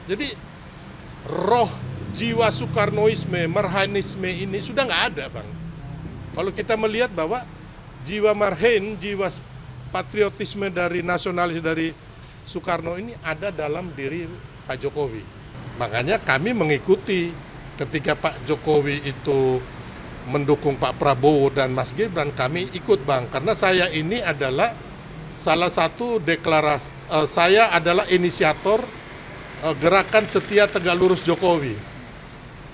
Jadi roh jiwa Soekarnoisme, Marhainisme ini sudah nggak ada, Bang. Kalau kita melihat bahwa jiwa Marhain, jiwa patriotisme dari nasionalis dari Soekarno ini ada dalam diri Pak Jokowi. Makanya kami mengikuti ketika Pak Jokowi itu mendukung Pak Prabowo dan Mas Gibran, kami ikut, Bang. Karena saya ini adalah salah satu deklarasi, saya adalah inisiator gerakan Setia Tegak Lurus Jokowi.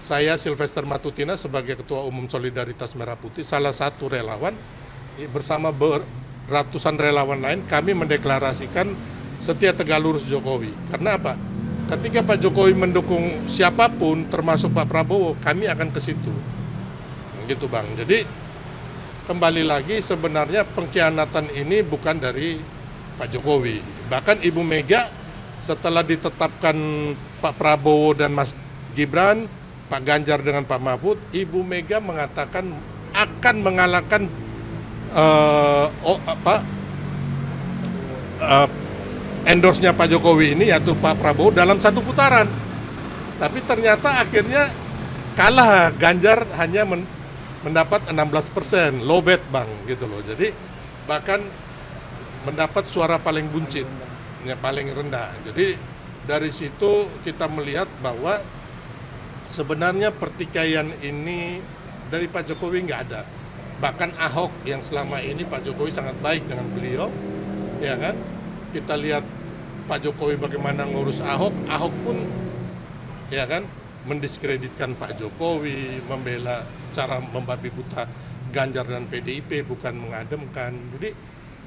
Saya Sylvester Matutina sebagai Ketua Umum Solidaritas Merah Putih, salah satu relawan bersama ratusan relawan lain, kami mendeklarasikan Setia Tegak Lurus Jokowi. Karena apa? Ketika Pak Jokowi mendukung siapapun, termasuk Pak Prabowo, kami akan ke situ. Gitu, Bang. Jadi kembali lagi sebenarnya pengkhianatan ini bukan dari Pak Jokowi. Bahkan Ibu Mega setelah ditetapkan Pak Prabowo dan Mas Gibran, Pak Ganjar dengan Pak Mahfud, Ibu Mega mengatakan akan mengalahkan endorse-nya Pak Jokowi ini, yaitu Pak Prabowo, dalam satu putaran. Tapi ternyata akhirnya kalah, Ganjar hanya mendapat 16%, low bet, Bang, gitu loh. Jadi bahkan mendapat suara paling buncit, ya, paling rendah. Jadi dari situ kita melihat bahwa sebenarnya pertikaian ini dari Pak Jokowi nggak ada. Bahkan Ahok yang selama ini Pak Jokowi sangat baik dengan beliau, ya kan? Kita lihat Pak Jokowi bagaimana ngurus Ahok, Ahok pun, ya kan, mendiskreditkan Pak Jokowi, membela secara membabi buta Ganjar dan PDIP, bukan mengademkan. Jadi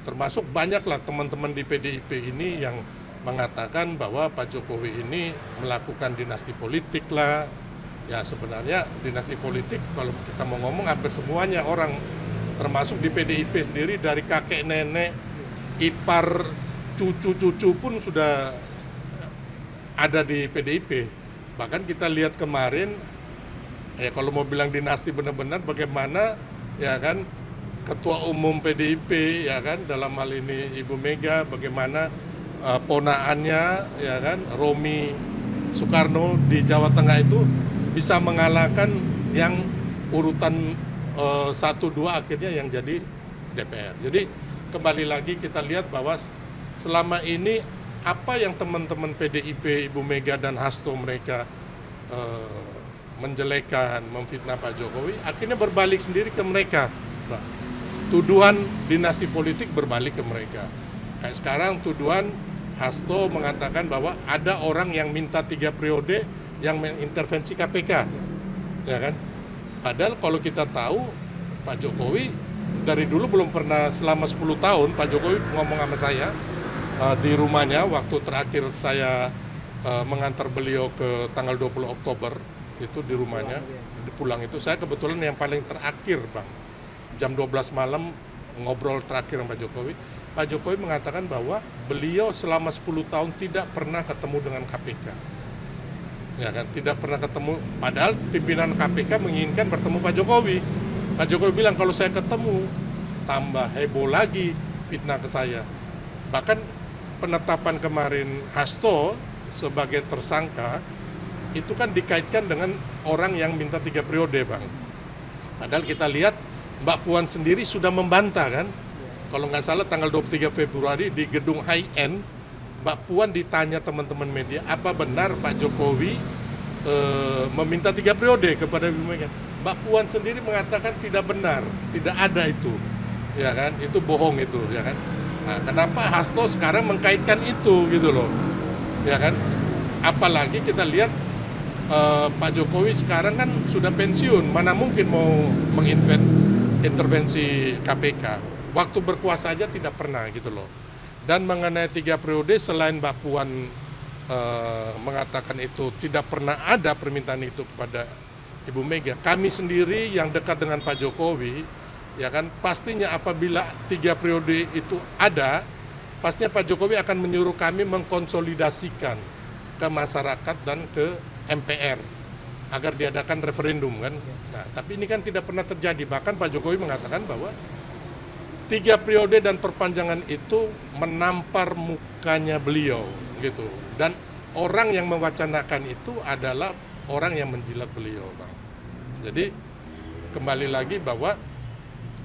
termasuk banyaklah teman-teman di PDIP ini yang mengatakan bahwa Pak Jokowi ini melakukan dinasti politik lah. Ya sebenarnya dinasti politik kalau kita mau ngomong hampir semuanya orang, termasuk di PDIP sendiri, dari kakek nenek, ipar, cucu-cucu pun sudah ada di PDIP. Bahkan kita lihat kemarin, ya kalau mau bilang dinasti benar-benar bagaimana, ya kan, Ketua Umum PDIP, ya kan, dalam hal ini Ibu Mega, bagaimana ponaannya, ya kan, Romi Soekarno di Jawa Tengah itu bisa mengalahkan yang urutan 1-2 akhirnya yang jadi DPR. Jadi kembali lagi kita lihat bahwa selama ini apa yang teman-teman PDIP, Ibu Mega dan Hasto mereka menjelekan, memfitnah Pak Jokowi, akhirnya berbalik sendiri ke mereka. Nah, tuduhan dinasti politik berbalik ke mereka. Kayak sekarang tuduhan Hasto mengatakan bahwa ada orang yang minta 3 periode yang mengintervensi KPK, ya kan? Padahal kalau kita tahu Pak Jokowi dari dulu belum pernah, selama 10 tahun Pak Jokowi ngomong sama saya di rumahnya waktu terakhir saya mengantar beliau ke tanggal 20 Oktober itu di rumahnya, pulang itu saya kebetulan yang paling terakhir, Bang. Jam 12 malam ngobrol terakhir sama Pak Jokowi. Pak Jokowi mengatakan bahwa beliau selama 10 tahun tidak pernah ketemu dengan KPK. Ya kan, tidak pernah ketemu, padahal pimpinan KPK menginginkan bertemu Pak Jokowi. Pak Jokowi bilang kalau saya ketemu tambah heboh lagi fitnah ke saya. Bahkan penetapan kemarin Hasto sebagai tersangka itu kan dikaitkan dengan orang yang minta 3 periode, Bang. Padahal kita lihat Mbak Puan sendiri sudah membantah kan. Kalau nggak salah tanggal 23 Februari di gedung High End, Mbak Puan ditanya teman-teman media, apa benar Pak Jokowi meminta 3 periode kepada Ibu Mega? Mbak Puan sendiri mengatakan tidak benar, tidak ada itu, ya kan? Itu bohong itu, ya kan? Nah, kenapa Hasto sekarang mengkaitkan itu gitu loh, ya kan? Apalagi kita lihat Pak Jokowi sekarang kan sudah pensiun, mana mungkin mau mengintervensi KPK? Waktu berkuasa aja tidak pernah gitu loh. Dan mengenai 3 periode, selain Mbak Puan mengatakan itu tidak pernah ada permintaan itu kepada Ibu Mega, kami sendiri yang dekat dengan Pak Jokowi, ya kan, pastinya apabila 3 periode itu ada, pastinya Pak Jokowi akan menyuruh kami mengkonsolidasikan ke masyarakat dan ke MPR agar diadakan referendum kan. Nah, tapi ini kan tidak pernah terjadi. Bahkan Pak Jokowi mengatakan bahwa 3 periode dan perpanjangan itu menampar mukanya beliau gitu. Dan orang yang mewacanakan itu adalah orang yang menjilat beliau, Bang. Jadi kembali lagi bahwa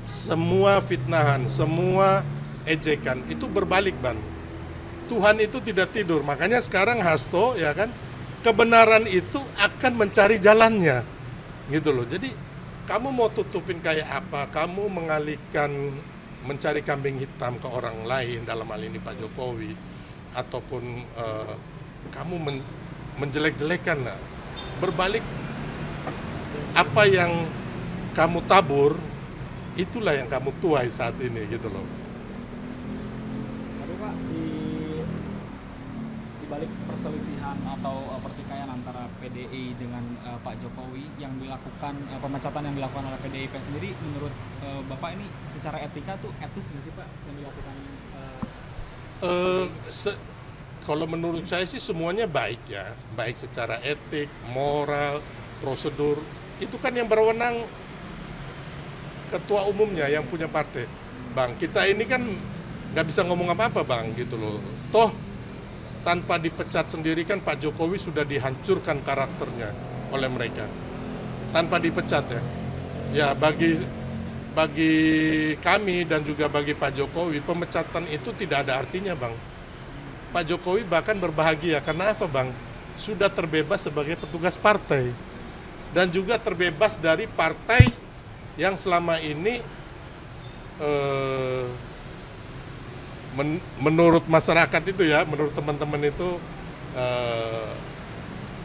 semua fitnahan, semua ejekan itu berbalik, Bang. Tuhan itu tidak tidur, makanya sekarang Hasto ya kan, kebenaran itu akan mencari jalannya, gitu loh. Jadi kamu mau tutupin kayak apa, kamu mengalihkan mencari kambing hitam ke orang lain, dalam hal ini Pak Jokowi, ataupun kamu menjelek-jelekan, nah, berbalik apa yang kamu tabur, itulah yang kamu tuai saat ini, gitu loh. Tapi Pak, di balik perselisihan atau pertikaian antara PDI dengan Pak Jokowi yang dilakukan, pemecatan yang dilakukan oleh PDIP sendiri, menurut Bapak ini secara etika tuh etis nggak sih Pak yang dilakukan? Kalau menurut saya sih semuanya baik ya, baik secara etik, moral, prosedur. Itu kan yang berwenang ketua umumnya yang punya partai. Bang, kita ini kan nggak bisa ngomong apa-apa, Bang, gitu loh. Toh tanpa dipecat sendiri kan Pak Jokowi sudah dihancurkan karakternya oleh mereka. Tanpa dipecat ya. Ya bagi kami dan juga bagi Pak Jokowi, pemecatan itu tidak ada artinya, Bang. Pak Jokowi bahkan berbahagia karena apa, Bang? Sudah terbebas sebagai petugas partai dan juga terbebas dari partai yang selama ini menurut masyarakat itu ya, menurut teman-teman itu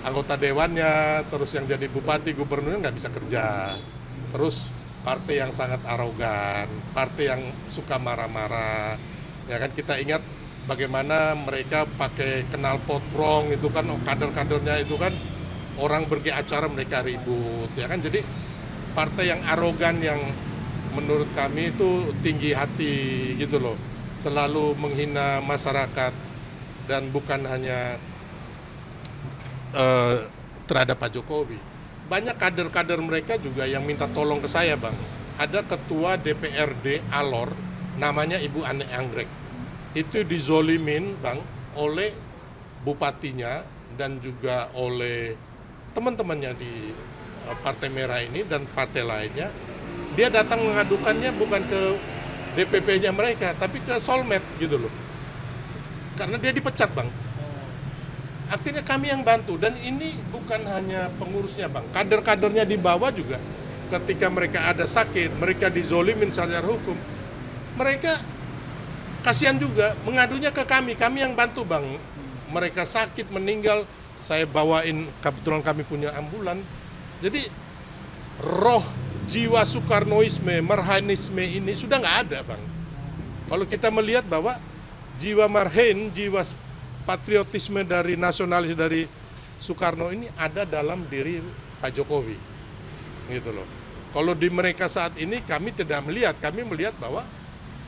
anggota dewannya, terus yang jadi bupati, gubernurnya nggak bisa kerja, terus partai yang sangat arogan, partai yang suka marah-marah, ya kan. Kita ingat bagaimana mereka pakai knalpot brong itu kan, kader-kadernya itu kan orang pergi acara mereka ribut, ya kan. Jadi partai yang arogan yang menurut kami itu tinggi hati gitu loh, selalu menghina masyarakat dan bukan hanya terhadap Pak Jokowi. Banyak kader-kader mereka juga yang minta tolong ke saya, Bang. Ada ketua DPRD Alor, namanya Ibu Ane Anggrek. Itu dizolimin, Bang, oleh bupatinya dan juga oleh teman-temannya di Partai Merah ini dan partai lainnya. Dia datang mengadukannya bukan ke DPP-nya mereka, tapi ke Solmed gitu loh. Karena dia dipecat, Bang. Akhirnya kami yang bantu, dan ini bukan hanya pengurusnya, Bang. Kader-kadernya di bawah juga, ketika mereka ada sakit, mereka dizolimin secara hukum, mereka kasihan juga, mengadunya ke kami yang bantu, Bang. Mereka sakit, meninggal, saya bawain, kebetulan kami punya ambulan. Jadi roh jiwa Soekarnoisme, Marhaenisme ini sudah nggak ada, Bang. Kalau kita melihat bahwa jiwa Marhaen, jiwa patriotisme dari nasionalis dari Soekarno ini ada dalam diri Pak Jokowi, gitu loh. Kalau di mereka saat ini kami tidak melihat, kami melihat bahwa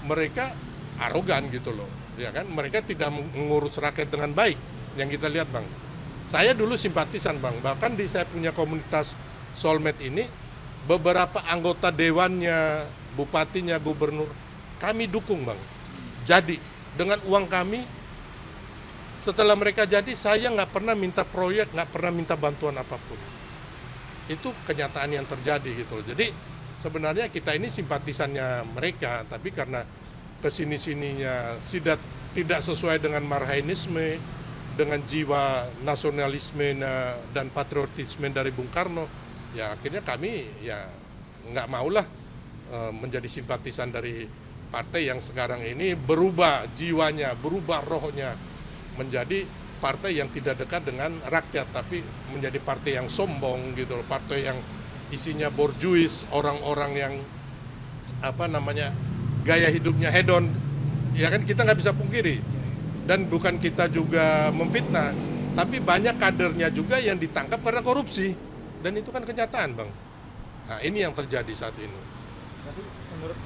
mereka arogan gitu loh, ya kan. Mereka tidak mengurus rakyat dengan baik, yang kita lihat, Bang. Saya dulu simpatisan, Bang, bahkan di saya punya komunitas Solmed ini, beberapa anggota dewannya, bupatinya, gubernur, kami dukung, Bang. Jadi dengan uang kami, setelah mereka jadi, saya nggak pernah minta proyek, nggak pernah minta bantuan apapun. Itu kenyataan yang terjadi gitu. Jadi sebenarnya kita ini simpatisannya mereka, tapi karena kesini-sininya tidak sesuai dengan Marhaenisme, dengan jiwa nasionalisme dan patriotisme dari Bung Karno, ya akhirnya kami ya nggak maulah menjadi simpatisan dari partai yang sekarang ini berubah jiwanya, berubah rohnya, menjadi partai yang tidak dekat dengan rakyat, tapi menjadi partai yang sombong gitu loh, partai yang isinya borjuis, orang-orang yang gaya hidupnya hedon, ya kan. Kita nggak bisa pungkiri, dan bukan kita juga memfitnah, tapi banyak kadernya juga yang ditangkap karena korupsi, dan itu kan kenyataan, Bang. Nah, ini yang terjadi saat ini. Berarti menurut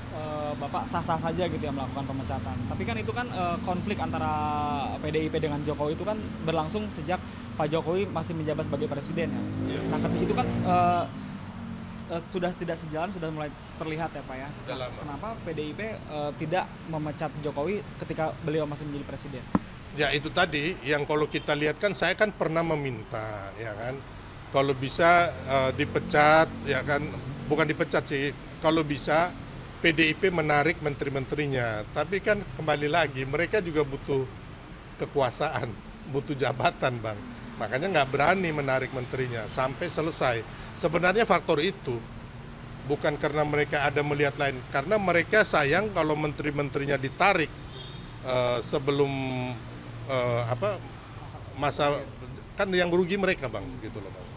Bapak sah-sah saja gitu ya melakukan pemecatan. Tapi kan itu kan konflik antara PDIP dengan Jokowi itu kan berlangsung sejak Pak Jokowi masih menjabat sebagai presiden ya. Nah, ketika itu kan sudah tidak sejalan, sudah mulai terlihat ya, Pak ya. Nah, kenapa PDIP tidak memecat Jokowi ketika beliau masih menjadi presiden? Ya itu tadi yang kalau kita lihat kan saya kan pernah meminta ya kan kalau bisa dipecat ya kan, bukan dipecat sih, kalau bisa PDIP menarik menteri-menterinya, tapi kan kembali lagi mereka juga butuh kekuasaan, butuh jabatan bang, makanya nggak berani menarik menterinya sampai selesai. Sebenarnya faktor itu bukan karena mereka ada melihat lain, karena mereka sayang kalau menteri-menterinya ditarik sebelum apa masa, kan yang rugi mereka bang gitu loh bang.